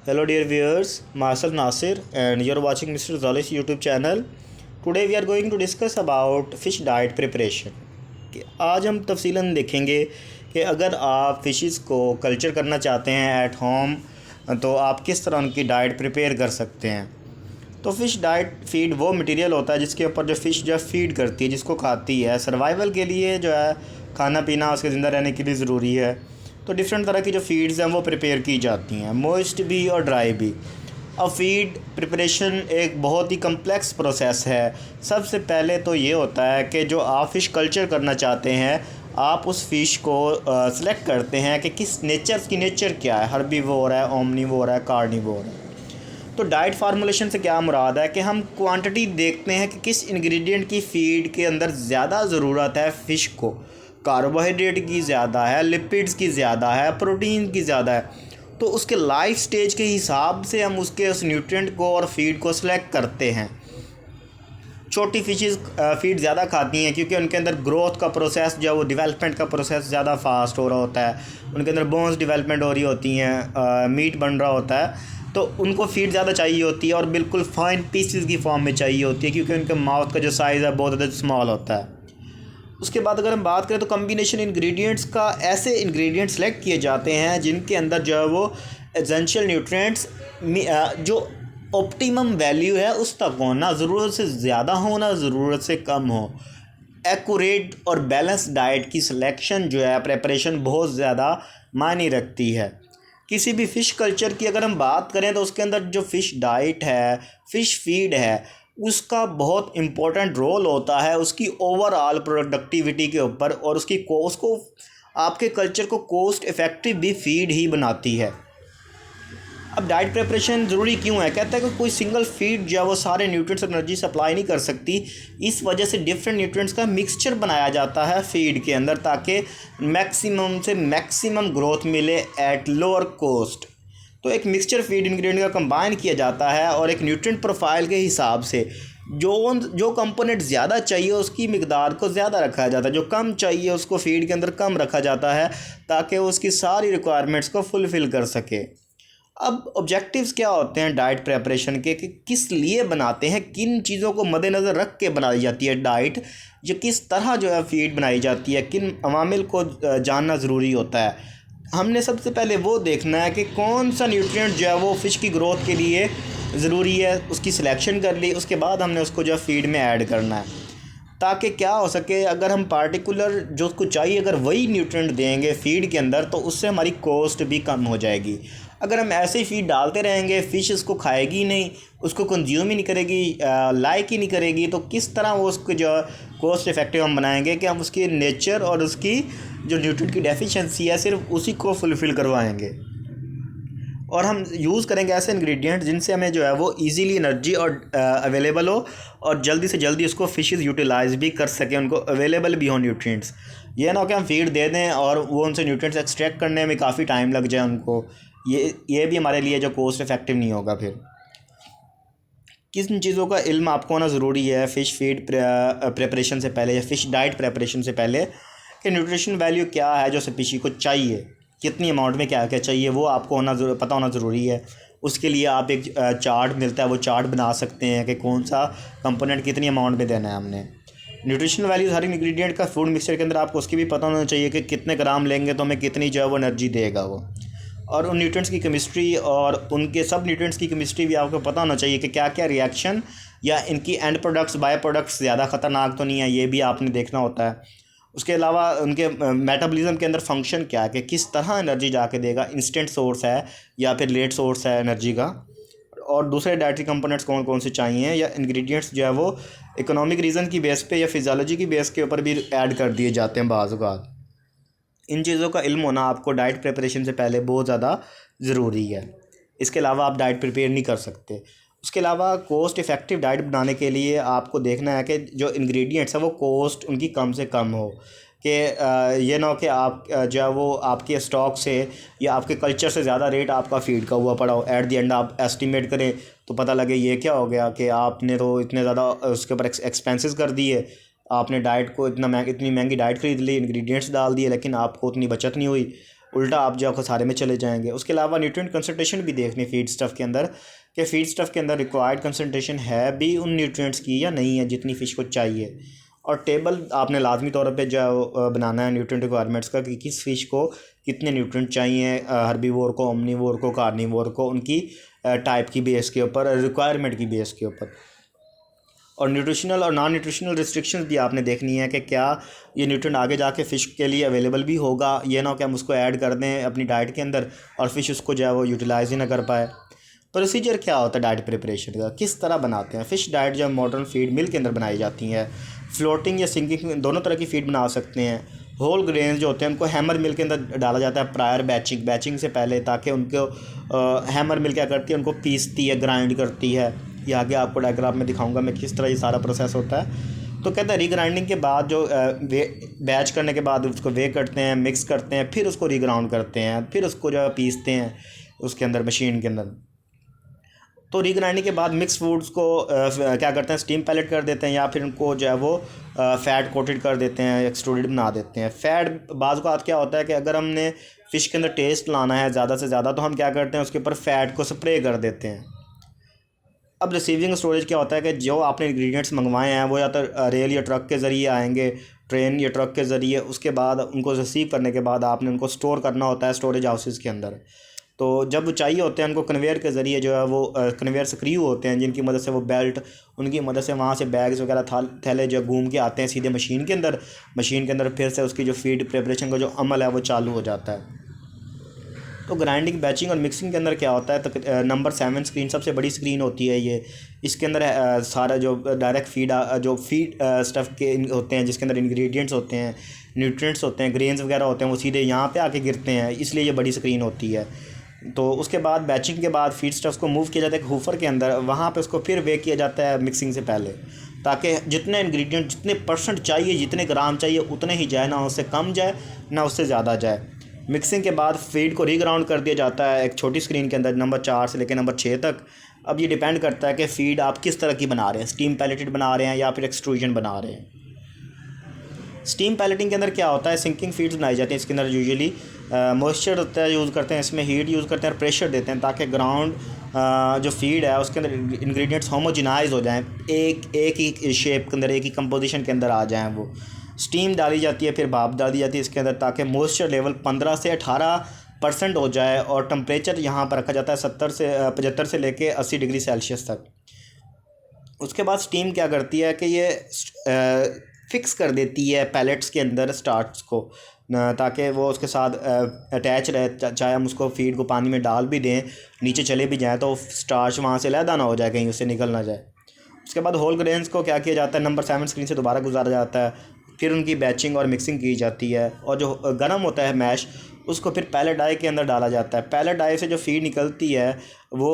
Hello dear viewers, myself Nasir and you're watching Mr. Zali's YouTube channel. Today we are going to discuss about fish diet preparation. कि आज हम तफसीलन देखेंगे कि अगर आप fishes को कल्चर करना चाहते हैं एट होम तो आप किस तरह उनकी डाइट प्रिपेयर कर सकते हैं। तो फ़िश डाइट फीड वो मटेरियल होता है जिसके ऊपर जो फ़िश जो फीड करती है, जिसको खाती है, सर्वाइवल के लिए जो है खाना पीना उसके ज़िंदा रहने के लिए ज़रूरी है। तो डिफरेंट तरह की जो फीड्स हैं वो प्रिपेयर की जाती हैं, मॉइस्ट भी और ड्राई भी। अब फीड प्रिपरेशन एक बहुत ही कम्प्लेक्स प्रोसेस है। सबसे पहले तो ये होता है कि जो आप फ़िश कल्चर करना चाहते हैं, आप उस फ़िश को सिलेक्ट करते हैं कि किस नेचर क्या है, हर्बीवोर है, ओमनीवोर है, कार्निवोर है। तो डाइट फार्मूलेशन से क्या मुराद है कि हम क्वांटिटी देखते हैं कि किस इंग्रेडिएंट की फ़ीड के अंदर ज़्यादा ज़रूरत है फ़िश को। कार्बोहाइड्रेट की ज़्यादा है, लिपिड्स की ज़्यादा है, प्रोटीन की ज़्यादा है। तो उसके लाइफ स्टेज के हिसाब से हम उसके उस न्यूट्रिएंट को और फीड को सिलेक्ट करते हैं। छोटी फ़िशेस फीड ज़्यादा खाती हैं क्योंकि उनके अंदर ग्रोथ का प्रोसेस जो है वो डेवलपमेंट का प्रोसेस ज़्यादा फास्ट हो रहा होता है। उनके अंदर बोन्स डेवलपमेंट हो रही होती हैं, मीट बन रहा होता है, तो उनको फीड ज़्यादा चाहिए होती है और बिल्कुल फाइन पीसेस की फॉर्म में चाहिए होती है क्योंकि उनके माउथ का जो साइज़ है बहुत ज़्यादा स्मॉल होता है। उसके बाद अगर हम बात करें तो कम्बिनेशन इंग्रेडिएंट्स का, ऐसे इंग्रेडिएंट्स सेलेक्ट किए जाते हैं जिनके अंदर जो है वो एसेंशियल न्यूट्रिएंट्स जो ऑप्टिमम वैल्यू है उस तक होना, ज़रूरत से ज़्यादा होना, ज़रूरत से कम हो। एक्यूरेट और बैलेंस डाइट की सिलेक्शन जो है, प्रेपरेशन बहुत ज़्यादा मायने रखती है। किसी भी फ़िश कल्चर की अगर हम बात करें तो उसके अंदर जो फ़िश डाइट है, फ़िश फीड है, उसका बहुत इम्पोर्टेंट रोल होता है उसकी ओवरऑल प्रोडक्टिविटी के ऊपर, और उसको आपके कल्चर को कोस्ट इफ़ेक्टिव भी फीड ही बनाती है। अब डाइट प्रिपरेशन ज़रूरी क्यों है? कहता है कि कोई सिंगल फीड जो है वो सारे न्यूट्रिएंट्स और एनर्जी सप्लाई नहीं कर सकती। इस वजह से डिफरेंट न्यूट्रिएंट्स का मिक्सचर बनाया जाता है फीड के अंदर ताकि मैक्सिमम से मैक्सिमम ग्रोथ मिले एट लोअर कॉस्ट। तो एक मिक्सचर फीड इंग्रेडिएंट का कंबाइन किया जाता है और एक न्यूट्रिएंट प्रोफाइल के हिसाब से जो कंपोनेंट ज़्यादा चाहिए उसकी मिकदार को ज़्यादा रखा जाता है, जो कम चाहिए उसको फीड के अंदर कम रखा जाता है ताकि वो उसकी सारी रिक्वायरमेंट्स को फुलफ़िल कर सके। अब ऑब्जेक्टिव्स क्या होते हैं डाइट प्रेपरेशन के, कि किस लिए बनाते हैं, किन चीज़ों को मद्देनज़र रख के बनाई जाती है डाइट, जो किस तरह जो है फीड बनाई जाती है, किन अवामिल को जानना ज़रूरी होता है। हमने सबसे पहले वो देखना है कि कौन सा न्यूट्रिएंट जो है वो फ़िश की ग्रोथ के लिए ज़रूरी है, उसकी सिलेक्शन कर ली। उसके बाद हमने उसको जो है फीड में ऐड करना है ताकि क्या हो सके, अगर हम पार्टिकुलर जो उसको चाहिए अगर वही न्यूट्रिएंट देंगे फीड के अंदर तो उससे हमारी कॉस्ट भी कम हो जाएगी। अगर हम ऐसे ही फीड डालते रहेंगे, फ़िश इसको खाएगी ही नहीं, उसको कंज्यूम ही नहीं करेगी, लाइक ही नहीं करेगी, तो किस तरह वो उसको जो कॉस्ट इफ़ेक्टिव हम बनाएंगे कि हम उसकी नेचर और उसकी जो न्यूट्रिएंट की डेफिशिएंसी है सिर्फ उसी को फुलफ़िल करवाएंगे। और हम यूज़ करेंगे ऐसे इंग्रेडिएंट जिनसे हमें जो है वो इजीली एनर्जी और अवेलेबल हो और जल्दी से जल्दी उसको फ़िशेस यूटिलाइज़ भी कर सकें, उनको अवेलेबल भी हो न्यूट्रिएंट्स। ये ना हो कि हम फीड दे दें और वो उनसे न्यूट्रिएंट्स एक्सट्रैक्ट करने में काफ़ी टाइम लग जाए उनको। ये भी हमारे लिए जो कॉस्ट इफ़ेक्टिव नहीं होगा। फिर किन चीज़ों का इल्म आपको होना ज़रूरी है फ़िश फीड प्रेपरेशन से पहले या फ़िश डाइट प्रेपरेशन से पहले, कि न्यूट्रिशन वैल्यू क्या है जो स्पीशी को चाहिए, कितनी अमाउंट में क्या क्या चाहिए, वो आपको पता होना ज़रूरी है। उसके लिए आप एक चार्ट मिलता है, वो चार्ट बना सकते हैं कि कौन सा कंपोनेंट कितनी अमाउंट में देना है हमने। न्यूट्रिशन वैल्यूज़ हर इंग्रेडिएंट का फूड मिक्सचर के अंदर आपको उसकी भी पता होना चाहिए कि कितने ग्राम लेंगे तो हमें कितनी जो है वो एनर्जी देगा वो, और उन न्यूट्रिएंट्स की केमिस्ट्री और उनके सब न्यूट्रिएंट्स की केमिस्ट्री भी आपको पता होना चाहिए कि क्या क्या रिएक्शन या इनकी एंड प्रोडक्ट्स बाय प्रोडक्ट्स ज़्यादा ख़तरनाक तो नहीं है, ये भी आपने देखना होता है। उसके अलावा उनके मेटाबॉलिज्म के अंदर फंक्शन क्या है, कि किस तरह एनर्जी जाके देगा, इंस्टेंट सोर्स है या फिर लेट सोर्स है एनर्जी का, और दूसरे डाइटरी कंपोनेंट्स कौन कौन से चाहिए, या इंग्रेडिएंट्स जो है वो इकोनॉमिक रीज़न की बेस पे या फिजियोलॉजी की बेस के ऊपर भी ऐड कर दिए जाते हैं बाज़ औक़ात। इन चीज़ों का इल्म होना आपको डाइट प्रिपरेशन से पहले बहुत ज़्यादा ज़रूरी है। इसके अलावा आप डाइट प्रिपेयर नहीं कर सकते। उसके अलावा कॉस्ट इफ़ेक्टिव डाइट बनाने के लिए आपको देखना है कि जो इंग्रेडिएंट्स हैं वो कॉस्ट उनकी कम से कम हो, कि ये ना हो कि आप जो है वो आपके स्टॉक से या आपके कल्चर से ज़्यादा रेट आपका फीड का हुआ पड़ा हो। एट द एंड आप एस्टिमेट करें तो पता लगे ये क्या हो गया कि आपने तो इतने ज़्यादा उसके ऊपर एक्सपेंसेस कर दिए, आपने डाइट को इतनी महंगी डाइट ख़रीद ली, इंग्रेडिएंट्स डाल दिए, लेकिन आपको उतनी बचत नहीं हुई। उल्टा आप जो खसारे में चले जाएंगे। उसके अलावा न्यूट्रिएंट कंसंट्रेशन भी देखनी फीड स्टफ़ के अंदर, कि फीड स्टफ़ के अंदर रिक्वायर्ड कंसंट्रेशन है भी उन न्यूट्रिएंट्स की या नहीं है जितनी फ़िश को चाहिए। और टेबल आपने लाजमी तौर पे जो बनाना है न्यूट्रिएंट रिक्वायरमेंट्स का, कि किस फ़िश को कितने न्यूट्रिएंट चाहिए, हर्बीवोर को, ओमनीवोर को, कार्निवोर को, उनकी टाइप की बेस के ऊपर, रिक्वायरमेंट की बेस के ऊपर। और न्यूट्रिशनल और नॉन न्यूट्रिशनल रिस्ट्रिक्शंस भी आपने देखनी है कि क्या ये न्यूट्रिएंट आगे जाके फ़िश के लिए अवेलेबल भी होगा, ये ना हो कि हम उसको ऐड कर दें अपनी डाइट के अंदर और फ़िश उसको जो है वो यूटिलाइज़ ही ना कर पाए। प्रोसीजर क्या होता है डाइट प्रिपरेशन का, किस तरह बनाते हैं फ़िश डाइट? जो मॉडर्न फीड मिल के अंदर बनाई जाती हैं, फ्लोटिंग या सिंकिंग दोनों तरह की फ़ीड बना सकते हैं। होल ग्रेन्स जो होते हैं उनको हैमर मिल के अंदर डाला जाता है प्रायर बैचिंग से पहले, ताकि उनको हैमर मिल क्या करती है, उनको पीसती है, ग्राइंड करती है। ये आगे आपको डायग्राम में दिखाऊंगा मैं किस तरह ये सारा प्रोसेस होता है। तो कहते हैं रीग्राइंडिंग के बाद जो बैच करने के बाद उसको वे करते हैं, मिक्स करते हैं, फिर उसको रीग्राउंड करते हैं, फिर उसको जो है पीसते हैं उसके अंदर, मशीन के अंदर। तो रीग्राइंडिंग के बाद मिक्स फूड्स को क्या करते हैं, स्टीम पैलेट कर देते हैं, या फिर उनको जो है वो फ़ैट कोटेड कर देते हैं, एक्सट्रूडेड बना देते हैं। फ़ैट बाज़ का क्या होता है कि अगर हमने फ़िश के अंदर टेस्ट लाना है ज़्यादा से ज़्यादा, तो हम क्या करते हैं उसके ऊपर फ़ैट को स्प्रे कर देते हैं। अब रिसीविंग स्टोरेज क्या होता है कि जो आपने इंग्रेडिएंट्स मंगवाए हैं वो या तो रेल या ट्रक के ज़रिए आएंगे, ट्रेन या ट्रक के ज़रिए। उसके बाद उनको रिसीव करने के बाद आपने उनको स्टोर करना होता है स्टोरेज हाउसेस के अंदर। तो जब चाहिए होते हैं उनको कन्वेयर के ज़रिए जो है वो कन्वेयर स्क्रू होते हैं जिनकी मदद से वो बेल्ट, उनकी मदद से वहाँ से बैग्स वगैरह थैले जो घूम के आते हैं सीधे मशीन के अंदर। मशीन के अंदर फिर से उसकी जो फीड प्रिपरेशन का जो अमल है वो चालू हो जाता है। तो ग्राइंडिंग, बैचिंग और मिक्सिंग के अंदर क्या होता है, तो नंबर 7 स्क्रीन सबसे बड़ी स्क्रीन होती है ये। इसके अंदर सारा जो डायरेक्ट फीड स्टफ़ के होते हैं, जिसके अंदर इंग्रेडिएंट्स होते हैं, न्यूट्रिएंट्स होते हैं, ग्रेन्स वगैरह होते हैं, वो सीधे यहाँ पे आके गिरते हैं, इसलिए ये बड़ी स्क्रीन होती है। तो उसके बाद बैचिंग के बाद फीड स्टफ़्स को मूव किया जाता है हूफर के अंदर, वहाँ पे उसको फिर वे किया जाता है मिक्सिंग से पहले, ताकि जितने इंग्रेडिएंट, जितने परसेंट चाहिए, जितने ग्राम चाहिए उतने ही जाए, ना उससे कम जाए ना उससे ज़्यादा जाए। मिक्सिंग के बाद फीड को रीग्राउंड कर दिया जाता है एक छोटी स्क्रीन के अंदर, नंबर 4 से लेकर नंबर 6 तक। अब ये डिपेंड करता है कि फ़ीड आप किस तरह की बना रहे हैं, स्टीम पैलेटेड बना रहे हैं या फिर एक्सट्रूजन बना रहे हैं। स्टीम पैलेटिंग के अंदर क्या होता है, सिंकिंग फीड्स बनाई जाती हैं। इसके अंदर यूजुअली मॉइस्चर होता है, यूज़ करते हैं, इसमें हीट यूज़ करते हैं और प्रेशर देते हैं, ताकि ग्राउंड जो फीड है उसके अंदर इंग्रेडिएंट्स होमोजेनाइज हो जाएं, एक ही शेप के अंदर, एक ही कंपोजिशन के अंदर आ जाएं वो। स्टीम डाली जाती है, फिर भाप डाल दी जाती है इसके अंदर, ताकि मॉइस्चर लेवल 15 से 18% हो जाए। और टम्परेचर यहाँ पर रखा जाता है 70 से 75 से लेके 80 डिग्री सेल्सियस तक। उसके बाद स्टीम क्या करती है कि ये फिक्स कर देती है पैलेट्स के अंदर स्टार्च को, ताकि वो उसके साथ अटैच रहे। चाहे हम उसको फीड को पानी में डाल भी दें, नीचे चले भी जाएँ, तो स्टार्च वहाँ से अलहदा ना हो जाए, कहीं उससे निकल ना जाए। उसके बाद होल ग्रेन्स को क्या किया जाता है, नंबर 7 स्क्रीन से दोबारा गुजारा जाता है, फिर उनकी बैचिंग और मिक्सिंग की जाती है। और जो गर्म होता है मैश, उसको फिर पैलेट डाई के अंदर डाला जाता है। पैलेट डाई से जो फीड निकलती है वो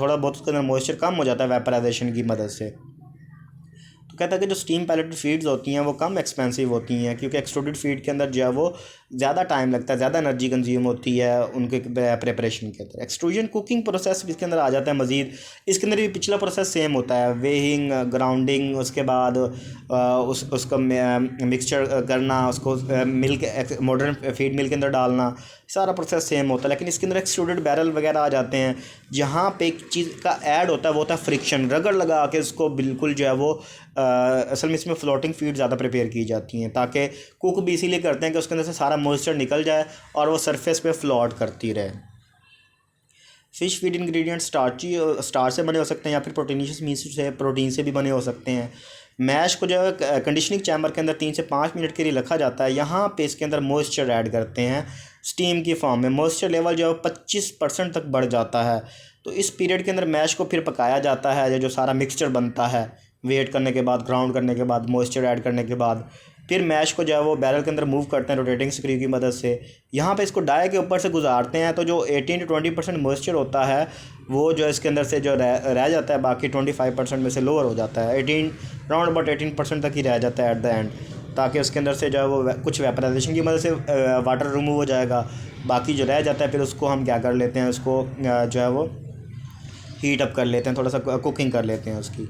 थोड़ा बहुत उसके अंदर मॉइस्चर कम हो जाता है वेपराइजेशन की मदद से। तो कहता है कि जो स्टीम पैलेटेड फीड्स होती हैं वो कम एक्सपेंसिव होती हैं, क्योंकि एक्सट्रूडेड फीड के अंदर जो है वो ज़्यादा टाइम लगता है, ज़्यादा एनर्जी कंज्यूम होती है उनके प्रिपरेशन के अंदर। एक्सट्रूजन कुकिंग प्रोसेस भी इसके अंदर आ जाता है मज़ीद। इसके अंदर भी पिछला प्रोसेस सेम होता है, वेइंग, ग्राउंडिंग, उसके बाद उसका मिक्सचर करना, उसको मिल्क, मॉडर्न फीड मिल के अंदर डालना, सारा प्रोसेस सेम होता है। लेकिन इसके अंदर एक्सट्रूडेड बैरल वगैरह आ जाते हैं, जहाँ पे एक चीज़ का ऐड होता है वो होता है फ्रिक्शन। रगड़ लगा के उसको बिल्कुल जो है वो असल में इसमें फ्लोटिंग फीड ज़्यादा प्रिपेयर की जाती हैं, ताकि कुक भी इसीलिए करते हैं कि उसके अंदर से सारा मॉइस्चर निकल जाए और वो सरफेस पे फ्लोट करती रहे। फ़िश फीड इंग्रेडिएंट स्टार्च से बने हो सकते हैं, या फिर प्रोटीनियस मीट से, प्रोटीन से भी बने हो सकते हैं। मैश को जो है कंडीशनिंग चैम्बर के अंदर 3 से 5 मिनट के लिए रखा जाता है। यहाँ पे इसके अंदर मॉइस्चर ऐड करते हैं स्टीम की फॉर्म में। मॉइस्चर लेवल जो है 25% तक बढ़ जाता है। तो इस पीरियड के अंदर मैश को फिर पकाया जाता है, जो सारा मिक्सचर बनता है, वेट करने के बाद, ग्राउंड करने के बाद, मॉइस्चर ऐड करने के बाद, फिर मैश को जो है वो बैरल के अंदर मूव करते हैं रोटेटिंग स्क्रू की मदद से। यहाँ पे इसको डाई के ऊपर से गुजारते हैं, तो जो 18 to 20% मॉइस्चर होता है वो जो इसके अंदर से जो रह जाता है, बाकी 25% में से लोअर हो जाता है। राउंड अबाउट 18% तक ही रह जाता है एट द एंड, ताकि उसके अंदर से जो है वो कुछ वेपराइजेशन की मदद से वाटर रिमूव हो जाएगा। बाकी जो रह जाता है फिर उसको हम क्या कर लेते हैं, उसको जो है वो हीट अप कर लेते हैं, थोड़ा सा कुकिंग कर लेते हैं उसकी।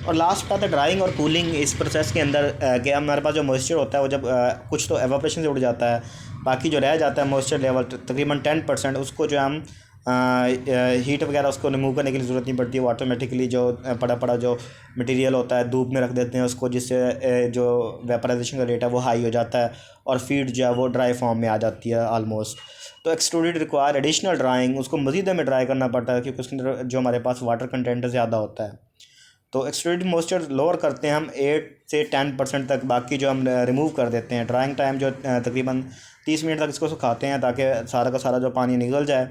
और लास्ट आता है ड्राइंग और कूलिंग। इस प्रोसेस के अंदर कि हमारे पास जो मॉइस्चर होता है वो जब कुछ तो एवापोरेशन से उड़ जाता है, बाकी जो रह जाता है मॉइस्चर लेवल तकरीबन 10%, उसको जो हम हीट वगैरह उसको रिमूव करने की ज़रूरत नहीं पड़ती है। वो ऑटोमेटिकली जो पड़ा पड़ा जो मटेरियल होता है धूप में रख देते हैं उसको, जिससे जो वेपराइजेशन का रेट है वो हाई हो जाता है और फीड जो है वो ड्राई फॉर्म में आ जाती है ऑलमोस्ट। तो एक्सट्रूडेड रिक्वायर एडिशनल ड्राइंग, उसको मज़ीद हमें ड्राई करना पड़ता है क्योंकि उसके अंदर जो हमारे पास वाटर कंटेंट ज़्यादा होता है। तो एक्सट्रूडेड मॉइस्चर लोअर करते हैं हम 8 से 10% तक, बाकी जो हम रिमूव कर देते हैं। ड्राइंग टाइम जो तकरीबन 30 मिनट तक इसको सुखाते हैं ताकि सारा का सारा जो पानी निकल जाए।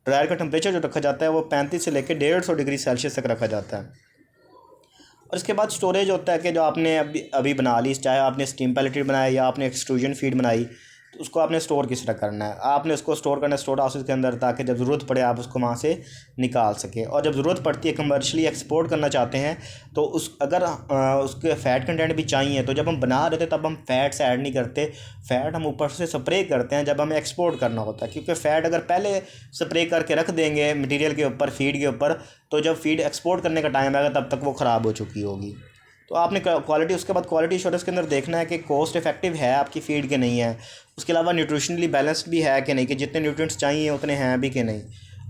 ड्रायर का टेम्परेचर जो रखा जाता है वो 35 से लेकर 150 डिग्री सेल्सियस तक रखा जाता है। और इसके बाद स्टोरेज होता है कि जो आपने अभी बना ली, चाहे आपने स्टीम पैलेटेड बनाया या आपने एक्सट्रूजन फीड बनाई, तो उसको आपने स्टोर किस तरह करना है। आपने उसको स्टोर करना है स्टोर हाउस के अंदर, ताकि जब ज़रूरत पड़े आप उसको वहाँ से निकाल सकें। और जब ज़रूरत पड़ती है कमर्शियली एक्सपोर्ट करना चाहते हैं तो अगर उसके फ़ैट कंटेंट भी चाहिए तो जब हम बना रहे थे तब हम फ़ैट्स ऐड नहीं करते, फ़ैट हम ऊपर से स्प्रे करते हैं जब हमें एक्सपोर्ट करना होता है। क्योंकि फ़ैट अगर पहले स्प्रे करके रख देंगे मटीरियल के ऊपर, फीड के ऊपर, तो जब फीड एक्सपोर्ट करने का टाइम आएगा तब तक वो ख़राब हो चुकी होगी। तो आपने क्वालिटी, उसके बाद क्वालिटी एश्योरेंस के अंदर देखना है कि कॉस्ट इफेक्टिव है आपकी फ़ीड के नहीं है। उसके अलावा न्यूट्रिशनली बैलेंस्ड भी है कि नहीं, कि जितने न्यूट्रिएंट्स चाहिए उतने हैं भी कि नहीं।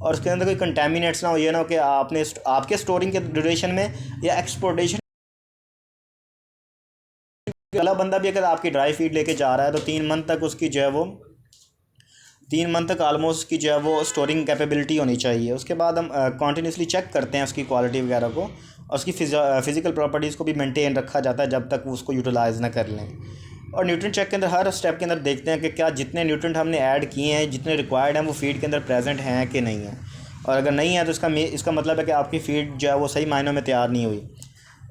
और उसके अंदर कोई कंटेमिनेट्स ना हो, ये ना हो कि आपके स्टोरिंग के ड्यूरेशन में या एक्सपोर्टेशन वाला बंदा भी अगर आपकी ड्राई फीड लेके जा रहा है तो 3 मंथ तक उसकी जो है वो 3 मंथ तक आलमोस्ट की जो है वो स्टोरिंग कैपेबिलिटी होनी चाहिए। उसके बाद हम कॉन्टीन्यूसली चेक करते हैं उसकी क्वालिटी वगैरह को, और उसकी फ़िज़िकल प्रॉपर्टीज़ को भी मेंटेन रखा जाता है जब तक वो उसको यूटिलाइज़ ना कर लें। और न्यूट्रिएंट चेक के अंदर हर स्टेप के अंदर देखते हैं कि क्या जितने न्यूट्रिएंट हमने ऐड किए हैं, जितने रिक्वायर्ड हैं, वो फीड के अंदर प्रेजेंट हैं कि नहीं है। और अगर नहीं है तो इसका मतलब है कि आपकी फीड जो है वो सही मायनों में तैयार नहीं हुई।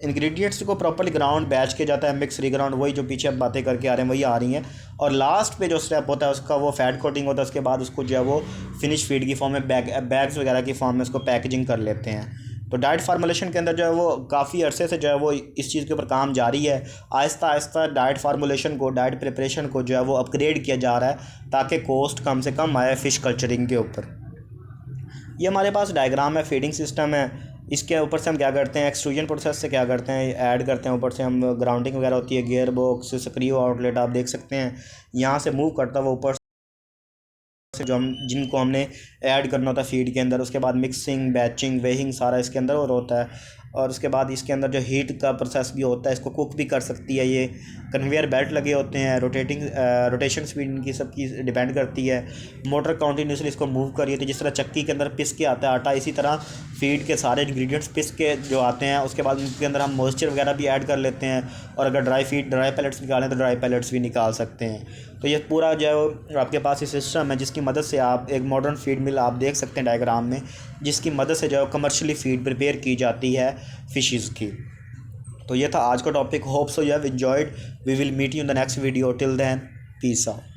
इंग्रेडिएंट्स को प्रॉपर्ली ग्राउंड बैच किया जाता है, मिक्स रीग्राउंड, वही जो पीछे अब बातें करके आ रहे हैं वही आ रही हैं। और लास्ट पे जो स्टेप होता है उसका वो फैट कोटिंग होता है। उसके बाद उसको जो है वो फिनिश फीड की फॉर्म में बैग्स वगैरह की फॉर्म में उसको पैकेजिंग कर लेते हैं। तो डाइट फार्मूलेशन के अंदर जो है वो काफ़ी अरसे से जो है वो इस चीज़ के ऊपर काम जारी है। आहिस्ता आहिस्ता डाइट फार्मूलेशन को, डाइट प्रिपरेशन को जो है वो अपग्रेड किया जा रहा है ताकि कॉस्ट कम से कम आए फ़िश कल्चरिंग के ऊपर। ये हमारे पास डायग्राम है, फीडिंग सिस्टम है। इसके ऊपर से हम क्या करते हैं, एक्सट्रूजन प्रोसेस से क्या करते हैं, ऐड करते हैं। ऊपर से हम ग्राउंडिंग वगैरह होती है, गियर बॉक्स, स्क्रू आउटलेट आप देख सकते हैं, यहाँ से मूव करता हुआ ऊपर से जो हम जिनको हमने ऐड करना होता है फीड के अंदर। उसके बाद मिक्सिंग, बैचिंग, वेइंग सारा इसके अंदर और होता है। और उसके बाद इसके अंदर जो हीट का प्रोसेस भी होता है, इसको कुक भी कर सकती है। ये कन्वेयर बेल्ट लगे होते हैं, रोटेशन स्पीड इनकी सबकी डिपेंड करती है। मोटर कॉन्टीन्यूसली इसको मूव करिए, तो जिस तरह चक्की के अंदर पिस के आता है आटा, इसी तरह फीड के सारे इंग्रेडिएंट्स पिस के जो आते हैं। उसके बाद उनके अंदर हम मॉइस्चर वगैरह भी ऐड कर लेते हैं, और अगर ड्राई पैलेट्स निकालें तो ड्राई पैलेट्स भी निकाल सकते हैं। तो ये पूरा जो है आपके पास ये सिस्टम है जिसकी मदद से आप एक मॉडर्न फीड मिल आप देख सकते हैं डायग्राम में, जिसकी मदद से जो है कमर्शियली फ़ीड प्रिपेयर की जाती है फ़िशेज़ की। तो ये था आज का topic. Hope so you have enjoyed. We will meet you in the next video. Till then, peace out.